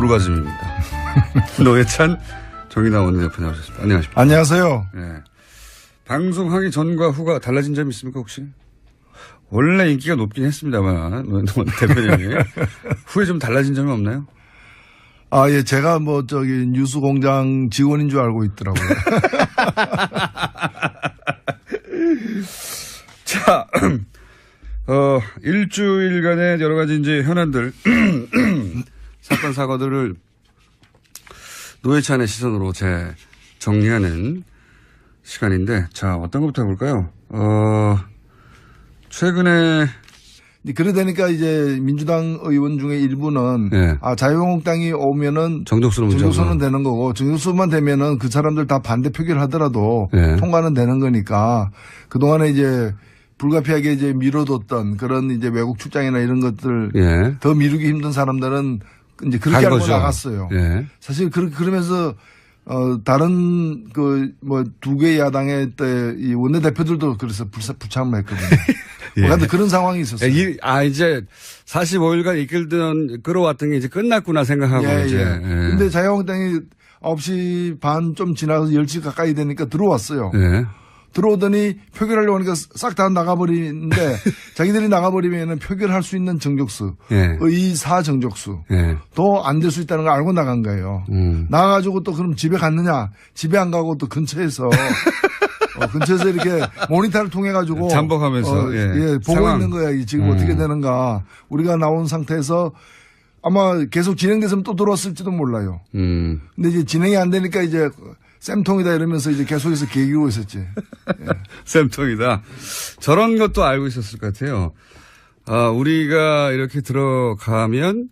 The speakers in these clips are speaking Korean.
불가슴입니다. 노회찬 정의당 원내대표 나오셨습니다. 안녕하십니까. 안녕하세요. 네. 방송하기 전과 후가 달라진 점이 있습니까 혹시? 원래 인기가 높긴 했습니다만 대표님이 후에 좀 달라진 점이 없나요? 아, 예, 제가 뉴스공장 직원인 줄 알고 있더라고요. 자, 일주일간의 여러 가지 이제 현안들, 사건, 사고들을 노회찬의 시선으로 정리하는 시간인데, 자, 어떤 것부터 해볼까요? 최근에. 그러다니까 이제 민주당 의원 중에 일부는 네. 자유한국당이 오면은 정족수는 되는 거고 정족수만 되면은 그 사람들 다 반대 표결 하더라도 네. 통과는 되는 거니까 그동안에 이제 불가피하게 이제 미뤄뒀던 그런 이제 외국 출장이나 이런 것들 네. 더 미루기 힘든 사람들은 이제 그렇게 하고 나갔어요. 네. 사실 그러면서 다른 두 개 야당의 이 원내대표들도 그래서 불참을 했거든요. 예. 그런 상황이 있었어요. 이제 45일간 끌어왔던 게 이제 끝났구나 생각하고 이제. 예. 근데 자유한국당이 9시 반 좀 지나서 10시 가까이 되니까 들어왔어요. 예. 들어오더니 표결하려고 하니까 싹 다 나가버리는데 자기들이 나가버리면 표결할 수 있는 정족수, 예. 의사 정족수 예. 더 안 될 수 있다는 걸 알고 나간 거예요. 나가가지고 또 그럼 집에 갔느냐? 집에 안 가고 또 근처에서 근처에서 이렇게 모니터를 통해 가지고 잠복하면서 보고 상황. 있는 거야. 지금 어떻게 되는가? 우리가 나온 상태에서 아마 계속 진행됐으면 또 들어왔을지도 몰라요. 근데 이제 진행이 안 되니까 이제 쌤통이다 이러면서 이제 계속해서 개기고 있었지. 예. 쌤통이다. 저런 것도 알고 있었을 것 같아요. 우리가 이렇게 들어가면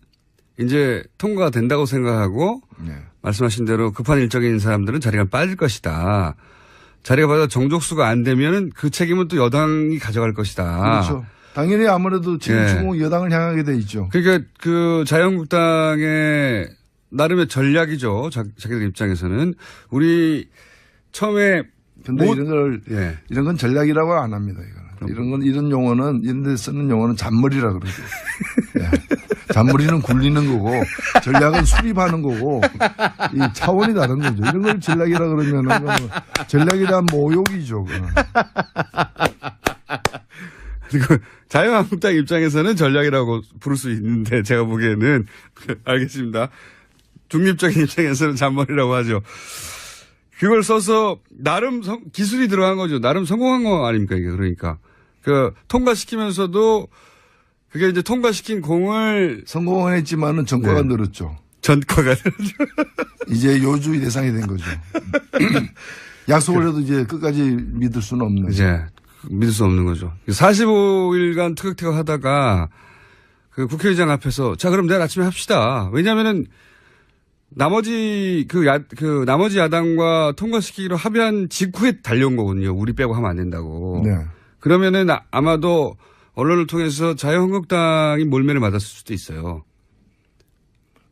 이제 통과가 된다고 생각하고 말씀하신 대로 급한 일정인 사람들은 자리가 빠질 것이다. 자리가 받아 정족수가 안 되면은 그 책임은 또 여당이 가져갈 것이다. 그렇죠. 당연히 아무래도 책임지고 여당을 향하게 돼 있죠. 그러니까 자유한국당의 나름의 전략이죠. 자기들 입장에서는. 우리 처음에. 근데 이런 건 전략이라고 안 합니다. 이런 용어는, 이런 데 쓰는 용어는 잔머리라 그러죠. 잔머리는 굴리는 거고, 전략은 수립하는 거고, 이 차원이 다른 거죠. 이런 걸 전략이라 그러면은, 전략이란 모욕이죠. 그리고 자유한국당 입장에서는 전략이라고 부를 수 있는데, 제가 보기에는. 알겠습니다. 중립적인 입장에서는 잔머리라고 하죠. 그걸 써서 나름 기술이 들어간 거죠. 나름 성공한 거 아닙니까, 이게. 그러니까. 통과시키면서도 그게 이제 통과시킨 공을. 성공은 했지만은 전과가 늘었죠. 전과가 늘었죠. 이제 요주의 대상이 된 거죠. 약속을 해도 이제 끝까지 믿을 수는 없는. 이제 믿을 수 없는 거죠. 45일간 티격태격 하다가 그 국회의장 앞에서 자, 그럼 내일 아침에 합시다. 왜냐면은 나머지 나머지 야당과 통과시키기로 합의한 직후에 달려온 거거든요. 우리 빼고 하면 안 된다고. 네. 그러면은 아마도 언론을 통해서 자유한국당이 몰매를 맞았을 수도 있어요.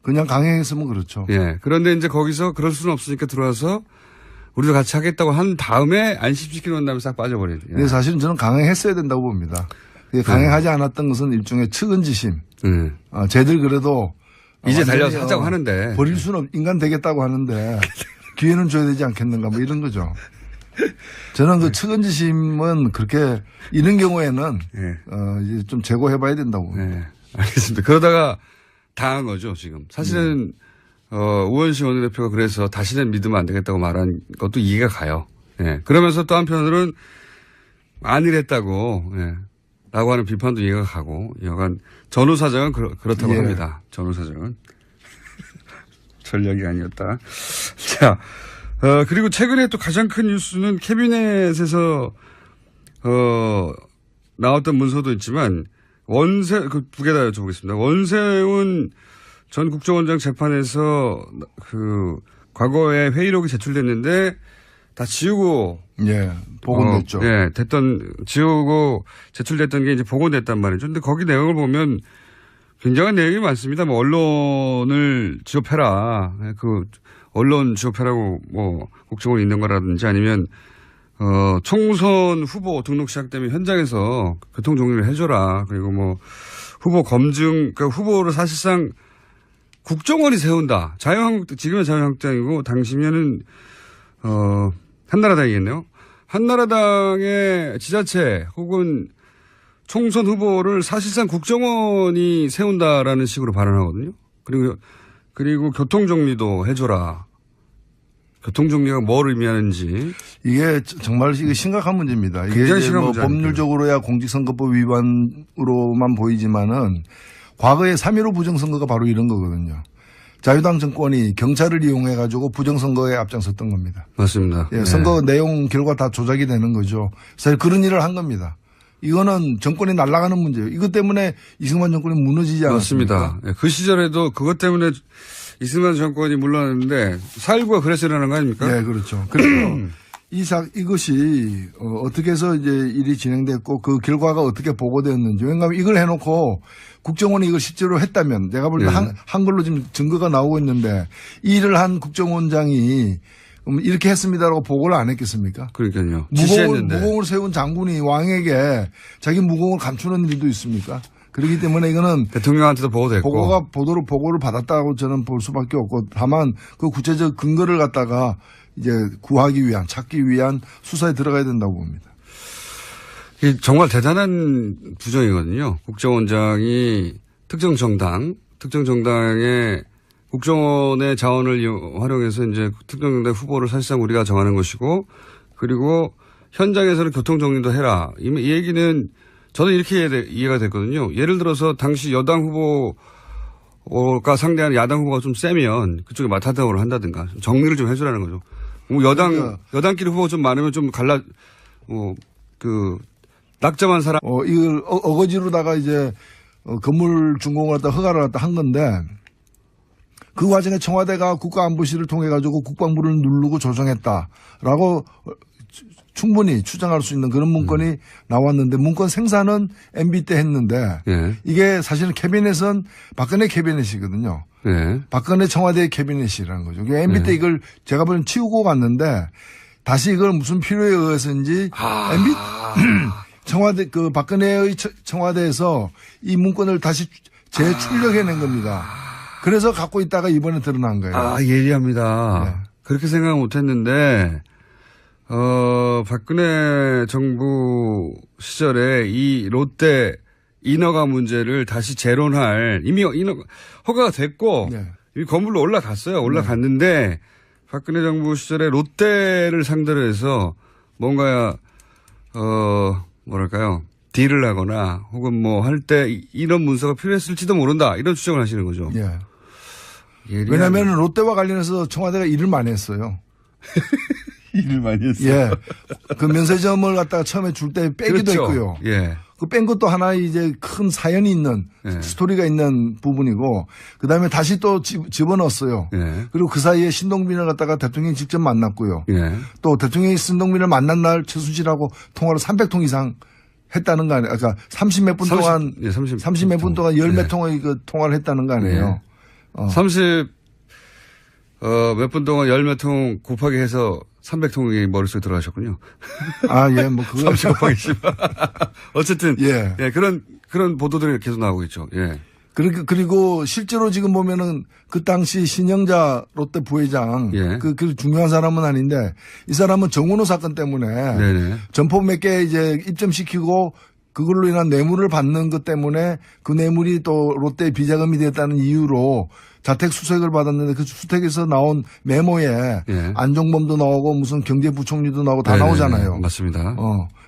그냥 강행했으면 그렇죠. 예. 그런데 이제 거기서 그럴 수는 없으니까 들어와서 우리도 같이 하겠다고 한 다음에 안심시켜 놓은 다음에 싹 빠져버리죠. 예. 근데 사실은 저는 강행했어야 된다고 봅니다. 강행하지 않았던 것은 일종의 측은지심. 쟤들 그래도 이제 달려서 하자고 하는데. 버릴 수는 인간 되겠다고 하는데 기회는 줘야 되지 않겠는가 뭐 이런 거죠. 저는 그 측은지심은 그렇게 이런 경우에는 이제 좀 제고해봐야 된다고. 네. 알겠습니다. 그러다가 당한 거죠 지금. 사실은 우원식 원내대표가 그래서 다시는 믿으면 안 되겠다고 말한 것도 이해가 가요. 네. 그러면서 또 한편으로는 안일했다고 라고 하는 비판도 이해가 가고 여간 전후 사정은 그렇다고 합니다. 전후 사정은. 전략이 아니었다. 자, 그리고 최근에 또 가장 큰 뉴스는 캐비넷에서 나왔던 문서도 있지만 두 개 다 여쭤보겠습니다. 원세훈 전 국정원장 재판에서 과거에 회의록이 제출됐는데 다 지우고. 복원됐죠. 지우고 제출됐던 게 이제 복원됐단 말이죠. 근데 거기 내용을 보면 굉장한 내용이 많습니다. 뭐 언론을 지급해라. 언론 지급해라고 국정원 있는 거라든지 아니면 총선 후보 등록 시작되면 현장에서 교통 정리를 해줘라. 그리고 후보 검증, 그러니까 후보를 사실상 국정원이 세운다. 지금의 자유한국당이고 당시면은 한나라당이겠네요. 한나라당의 지자체 혹은 총선 후보를 사실상 국정원이 세운다라는 식으로 발언하거든요. 그리고 교통정리도 해줘라. 교통정리가 뭘 의미하는지. 이게 정말 이게 심각한 문제입니다. 이게 굉장히 심각한 문제 법률적으로야 공직선거법 위반으로만 보이지만은 과거에 3.15 부정선거가 바로 이런 거거든요. 자유당 정권이 경찰을 이용해 가지고 부정선거에 앞장섰던 겁니다. 맞습니다. 예, 선거 내용 결과 다 조작이 되는 거죠. 사실 그런 일을 한 겁니다. 이거는 정권이 날아가는 문제예요. 이것 때문에 이승만 정권이 무너지지 않았습니까? 맞습니다. 예, 그 시절에도 그것 때문에 이승만 정권이 물러났는데 4.19가 그래서 일어나는 거 아닙니까? 네, 그렇죠. 그래서 이것이 어떻게 해서 이제 일이 진행됐고 그 결과가 어떻게 보고되었는지. 왜냐하면 이걸 해놓고 국정원이 이걸 실제로 했다면 내가 볼 때 한글로 지금 증거가 나오고 있는데 이 일을 한 국정원장이 이렇게 했습니다라고 보고를 안 했겠습니까? 그러니까요. 무공을 세운 장군이 왕에게 자기 무공을 감추는 일도 있습니까? 그렇기 때문에 이거는 대통령한테도 보고됐고 보고를 받았다고 저는 볼 수밖에 없고 다만 그 구체적 근거를 갖다가 이제 찾기 위한 수사에 들어가야 된다고 봅니다. 정말 대단한 부정이거든요. 국정원장이 특정 정당의 국정원의 자원을 활용해서 이제 특정 정당 후보를 사실상 우리가 정하는 것이고 그리고 현장에서는 교통정리도 해라. 이 얘기는 저는 이렇게 이해가 됐거든요. 예를 들어서 당시 여당 후보가 상대하는 야당 후보가 좀 세면 그쪽에 맞타당을 한다든가 정리를 좀 해주라는 거죠. 여당끼리 후보가 좀 많으면 좀 낙점한 사람. 이걸 어거지로다가 이제 건물 준공을 갖다 허가를 갖다 한 건데 그 과정에 청와대가 국가안보실을 통해 가지고 국방부를 누르고 조정했다라고 충분히 추정할 수 있는 그런 문건이 나왔는데 문건 생산은 MB 때 했는데 이게 사실은 캐비넷은 박근혜 캐비넷이거든요. 박근혜 청와대 캐비넷이라는 거죠. MB 때 이걸 제가 보기엔 치우고 갔는데 다시 이걸 무슨 필요에 의해서인지 MB 청와대 박근혜의 청와대에서 이 문건을 다시 재출력해낸 겁니다. 그래서 갖고 있다가 이번에 드러난 거예요. 예리합니다. 네. 그렇게 생각 못했는데 박근혜 정부 시절에 이 롯데 인허가 문제를 다시 재론할 이미 허가가 됐고 이미 건물로 올라갔어요. 올라갔는데 박근혜 정부 시절에 롯데를 상대로 해서 뭔가 딜을 하거나 혹은 뭐 할 때 이런 문서가 필요했을지도 모른다 이런 추정을 하시는 거죠. 왜냐하면 롯데와 관련해서 청와대가 일을 많이 했어요. 일을 많이 했어요. 그 면세점을 갖다가 처음에 줄 때 빼기도 했고요. 그 뺀 것도 하나 이제 큰 사연이 있는 스토리가 있는 부분이고 그다음에 다시 또 집어넣었어요. 그리고 그 사이에 신동빈을 갖다가 대통령이 직접 만났고요. 또 대통령이 신동빈을 만난 날 최순실하고 통화를 300통 이상 했다는 거 아니에요. 그러니까 30 몇 분 동안 30 몇 분 동안 10몇 통의 통화를 했다는 거 아니에요. 30 몇 분 동안 10몇 통 곱하기 해서 300통이 머릿속에 들어가셨군요. 뭐 그거 30 곱하기 10. 어쨌든 그런 보도들이 계속 나오고 있죠. 그리고 실제로 지금 보면은 그 당시 신영자 롯데 부회장 그 중요한 사람은 아닌데 이 사람은 정은호 사건 때문에 점포 몇 개 이제 입점시키고 그걸로 인한 뇌물을 받는 것 때문에 그 뇌물이 또 롯데의 비자금이 됐다는 이유로 자택 수색을 받았는데 그 수색에서 나온 메모에 안종범도 나오고 무슨 경제부총리도 나오고 다 나오잖아요. 맞습니다.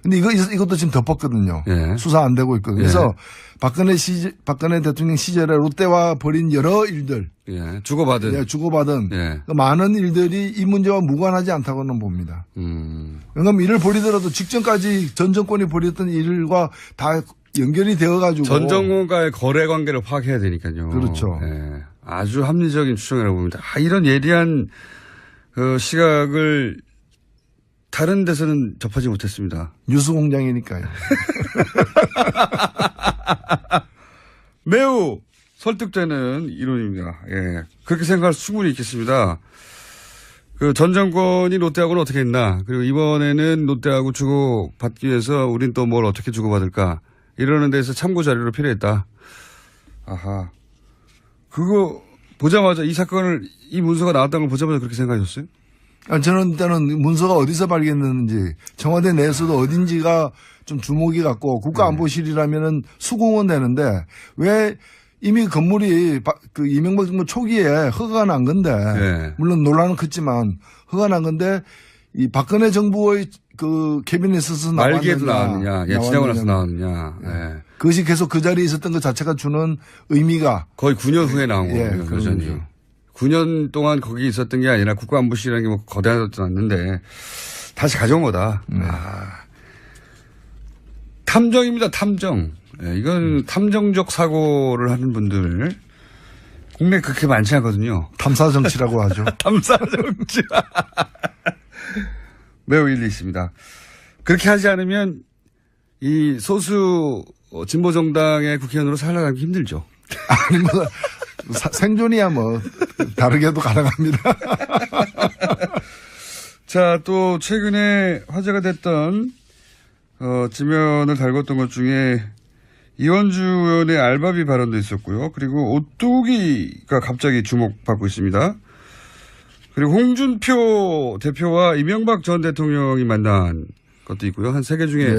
근데 이것도 지금 덮었거든요. 수사 안 되고 있거든요. 그래서 박근혜 대통령 시절에 롯데와 벌인 여러 일들. 주고받은. 그 많은 일들이 이 문제와 무관하지 않다고는 봅니다. 왜냐하면 이를 벌이더라도 직전까지 전 정권이 벌였던 일과 다 연결이 되어가지고. 전 정권과의 거래 관계를 파악해야 되니까요. 그렇죠. 아주 합리적인 추정이라고 봅니다. 이런 예리한 시각을 다른 데서는 접하지 못했습니다. 뉴스 공장이니까요. 매우 설득되는 이론입니다. 그렇게 생각할 수 충분히 있겠습니다. 전 정권이 롯데하고는 어떻게 했나. 그리고 이번에는 롯데하고 주고받기 위해서 우린 또 뭘 어떻게 주고받을까. 이러는 데서 참고 자료로 필요했다. 보자마자 이 문서가 나왔다는 걸 보자마자 그렇게 생각하셨어요? 저는 일단은 문서가 어디서 발견됐는지 청와대 내에서도 어딘지가 좀 주목이 갔고 국가안보실이라면은 수긍은 되는데 왜 이미 건물이 그 이명박 정부 초기에 허가가 난 건데 물론 논란은 컸지만 허가가 난 건데 이 박근혜 정부의 그 캐비넷에서 말기에도 나왔느냐, 지나고 나서 나왔느냐. 그것이 계속 그 자리에 있었던 것 자체가 주는 의미가 거의 9년 후에 나온 거예요. 여전히. 9년 동안 거기 있었던 게 아니라 국가안보실이라는 게 뭐 거대하지 않는데 다시 가져온 거다. 탐정입니다. 탐정. 이건 탐정적 사고를 하는 분들 국내에 그렇게 많지 않거든요. 탐사정치라고 하죠. 탐사정치. 매우 일리 있습니다. 그렇게 하지 않으면 이 소수 진보정당의 국회의원으로 살아가기 힘들죠. 아니 뭐 생존이야 뭐 다르게도 가능합니다. 자, 또 최근에 화제가 됐던 지면을 달궜던 것 중에 이원주 의원의 알바비 발언도 있었고요. 그리고 오뚜기가 갑자기 주목받고 있습니다. 그리고 홍준표 대표와 이명박 전 대통령이 만난 것도 있고요. 한 3개 중에.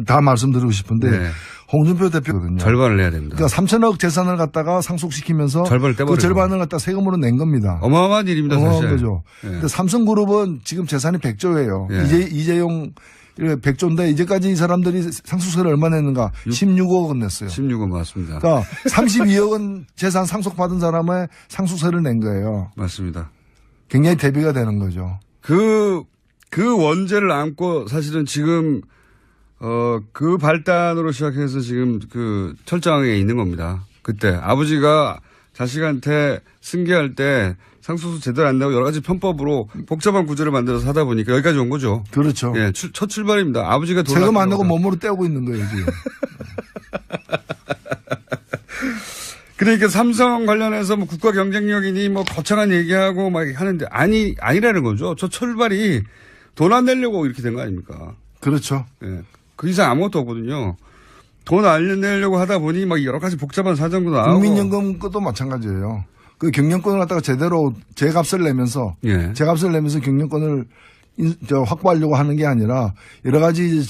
다 말씀드리고 싶은데 홍준표 대표거든요. 절반을 내야 됩니다. 그러니까 3천억 재산을 갖다가 상속시키면서 절반을 떼버리고. 그 절반을 갖다 세금으로 낸 겁니다. 어마어마한 일입니다. 어마어마한 사실. 거죠. 근데 삼성그룹은 지금 재산이 100조예요. 이재용 100조인데 이제까지 이 사람들이 상속세를 얼마 냈는가? 16억 원 냈어요. 16억 맞습니다. 그러니까 32억 원 재산 상속받은 사람의 상속세를 낸 거예요. 맞습니다. 굉장히 대비가 되는 거죠. 그 원죄를 안고 사실은 지금, 그 발단으로 시작해서 지금 그 철장에 있는 겁니다. 그때 아버지가 자식한테 승계할 때 상속세 제대로 안 내고 여러 가지 편법으로 복잡한 구조를 만들어서 하다 보니까 여기까지 온 거죠. 그렇죠. 예, 첫 출발입니다. 아버지가 돈 세금 안 내고 몸으로 떼고 있는 거예요, 지금. 그러니까 삼성 관련해서 뭐 국가 경쟁력이니 뭐 거창한 얘기하고 막 하는데 아니라는 거죠. 저 출발이 돈 안 내려고 이렇게 된 거 아닙니까? 그렇죠. 예. 그 이상 아무것도 없거든요. 돈 안 내려고 하다 보니 막 여러 가지 복잡한 사정도 나오고. 국민연금 것도 마찬가지예요. 그 경영권을 갖다가 제대로 제값을 내면서 경영권을 확보하려고 하는 게 아니라 여러 가지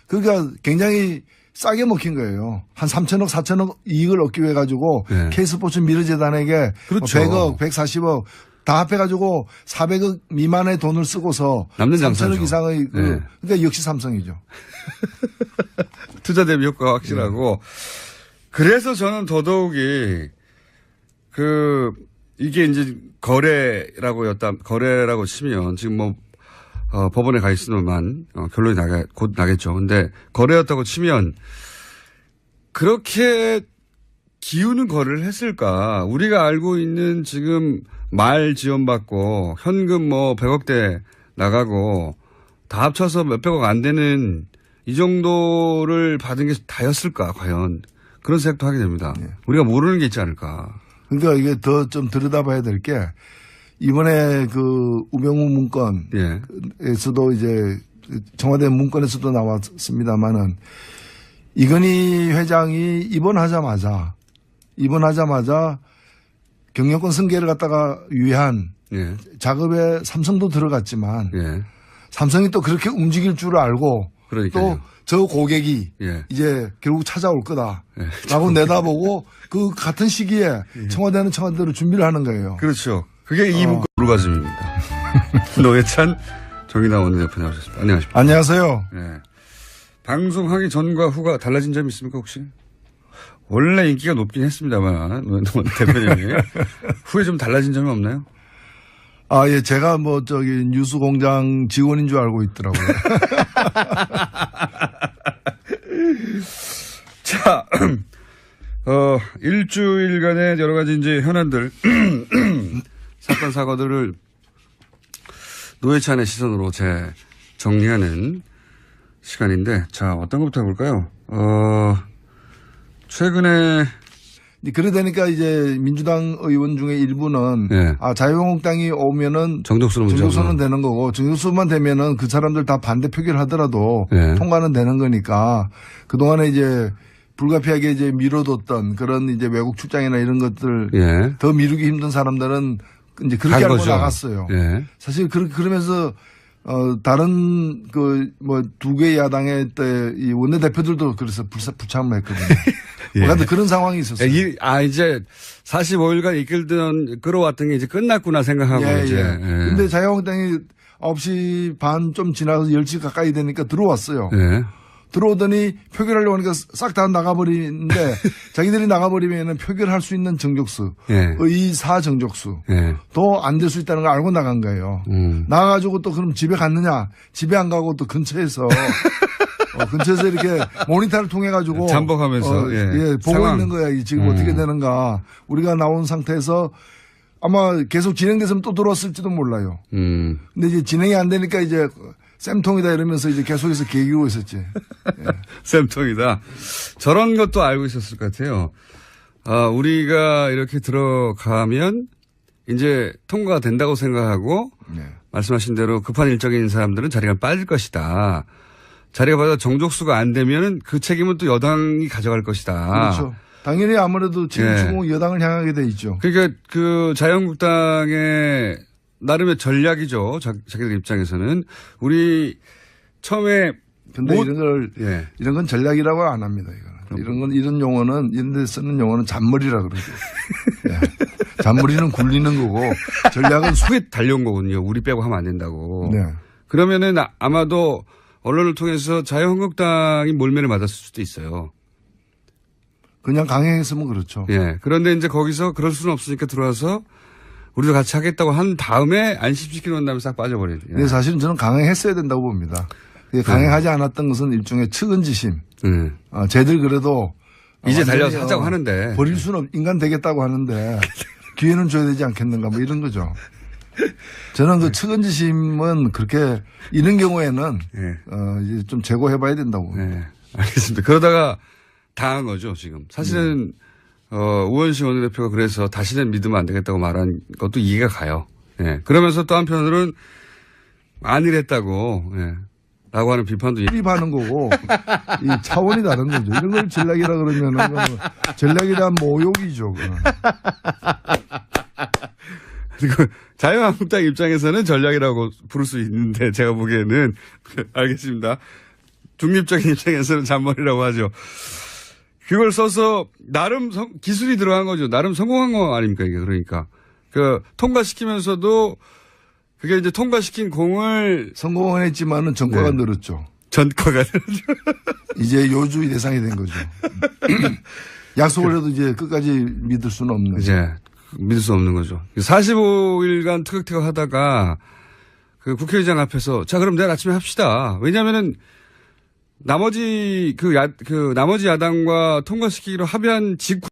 그러니까 굉장히 싸게 먹힌 거예요. 한 3천억, 4천억 이익을 얻기 위해 가지고 K스포츠 미르재단에게 그렇죠. 100억, 140억 다 합해가지고 400억 미만의 돈을 쓰고서 남는 3천억 장사죠. 이상의 그러니까 역시 삼성이죠. 투자 대비 효과가 확실하고 그래서 저는 더더욱이 이게 이제 거래라고 치면 지금 뭐 법원에 가 있으면 결론이 곧 나겠죠. 근데 거래였다고 치면 그렇게 기우는 거래를 했을까? 우리가 알고 있는 지금 말 지원받고 현금 뭐 100억대 나가고 다 합쳐서 몇백억 안 되는 이 정도를 받은 게 다였을까 과연 그런 생각도 하게 됩니다. 우리가 모르는 게 있지 않을까. 그러니까 이게 더 좀 들여다봐야 될 게 이번에 그 우병우 문건에서도 이제 청와대 문건에서도 나왔습니다만은 이건희 회장이 입원하자마자 경영권 승계를 갖다가 위한 작업에 삼성도 들어갔지만 삼성이 또 그렇게 움직일 줄 알고 또 저 고객이 이제 결국 찾아올 거다라고 내다보고 그 같은 시기에 청와대는 청와대로 준비를 하는 거예요. 그렇죠. 그게 이 문건 오르가즘입니다. 노회찬 정의당 원내대표 나오셨습니다. 안녕하십니까. 안녕하세요. 방송하기 전과 후가 달라진 점이 있습니까 혹시? 원래 인기가 높긴 했습니다만 대표님이 후에 좀 달라진 점이 없나요? 예, 제가 뉴스공장 직원인 줄 알고 있더라고요. 자, 일주일간의 여러 가지 이제 현안들, 사건, 사고들을 노회찬의 시선으로 정리하는 시간인데, 자, 어떤 것부터 해볼까요? 최근에 그러다니까 이제 민주당 의원 중에 일부는 자유한국당이 오면은 정족수는 되는 거고 정족수만 되면은 그 사람들 다 반대 표결 하더라도 통과는 되는 거니까 그동안에 이제 불가피하게 이제 미뤄뒀던 그런 이제 외국 출장이나 이런 것들 예. 더 미루기 힘든 사람들은 이제 그렇게 알고 나갔어요. 예. 사실 그러면서 다른 뭐 두 개 야당의 때 이 원내대표들도 그래서 불참을 했거든요. 예. 그런 상황이 있었어요. 이제 45일간 끌어왔던 게 이제 끝났구나 생각하고 이제. 예. 근데 자유한국당이 9시 반 좀 지나서 10시 가까이 되니까 들어왔어요. 예. 들어오더니 표결하려고 하니까 싹 다 나가버리는데 자기들이 나가버리면 표결할 수 있는 정족수, 예. 의사 정족수 더 안 될 수 있다는 걸 알고 나간 거예요. 나가가지고 또 그럼 집에 갔느냐? 집에 안 가고 또 근처에서 근처에서 이렇게 모니터를 통해 가지고 잠복하면서 보고 상황. 있는 거야. 지금 어떻게 되는가? 우리가 나온 상태에서 아마 계속 진행됐으면 또 들어왔을지도 몰라요. 근데 이제 진행이 안 되니까 이제 쌤통이다 이러면서 이제 계속해서 개기고 있었지. 예. 쌤통이다. 저런 것도 알고 있었을 것 같아요. 우리가 이렇게 들어가면 이제 통과가 된다고 생각하고 말씀하신 대로 급한 일정인 사람들은 자리가 빠질 것이다. 자리가 빠져 정족수가 안 되면 그 책임은 또 여당이 가져갈 것이다. 그렇죠. 당연히 아무래도 지금 추궁 여당을 향하게 돼 있죠. 그러니까 그 자유한국당의 나름의 전략이죠. 자기들 입장에서는. 우리 처음에. 근데 이런 건 전략이라고 안 합니다. 이런 용어는, 이런 데 쓰는 용어는 잔머리라 그러죠. 잔머리는 굴리는 거고 전략은 속에 달려온 거거든요. 우리 빼고 하면 안 된다고. 네. 그러면은 아마도 언론을 통해서 자유한국당이 몰매를 맞았을 수도 있어요. 그냥 강행했으면 그렇죠. 예. 그런데 이제 거기서 그럴 수는 없으니까 들어와서 우리도 같이 하겠다고 한 다음에 안심시키는 다음에 싹 빠져버려요. 근데 사실은 저는 강행했어야 된다고 봅니다. 강행하지 않았던 것은 일종의 측은지심. 쟤들 그래도 이제 달려서 하자고 하는데 버릴 수는 인간 되겠다고 하는데 기회는 줘야 되지 않겠는가 뭐 이런 거죠. 저는 그 측은지심은 그렇게 이런 경우에는 이제 좀 제고해봐야 된다고. 네. 알겠습니다. 그러다가 당한 거죠 지금. 사실은 우원식 원내대표가 그래서 다시는 믿으면 안 되겠다고 말한 것도 이해가 가요. 예. 그러면서 또 한편으로는 안일했다고, 라고 하는 비판도. 비판하는 거고, 이 차원이 다른 거죠. 이런 걸 전략이라 그러면은, 전략에 대한 모욕이죠. 그리고 자유한국당 입장에서는 전략이라고 부를 수 있는데, 제가 보기에는. 알겠습니다. 중립적인 입장에서는 잔머리라고 하죠. 그걸 써서 나름 기술이 들어간 거죠. 나름 성공한 거 아닙니까 이게. 그러니까 통과시키면서도 그게 이제 통과시킨 공을 성공은 했지만은 전과가 늘었죠. 전과가 늘었죠. 이제 요주의 대상이 된 거죠. 약속을 해도 이제 끝까지 믿을 수는 없는. 이제 믿을 수 없는 거죠. 45일간 티격태격 하다가 그 국회의장 앞에서 자 그럼 내일 아침에 합시다. 왜냐하면은 나머지 나머지 야당과 통과시키기로 합의한 직후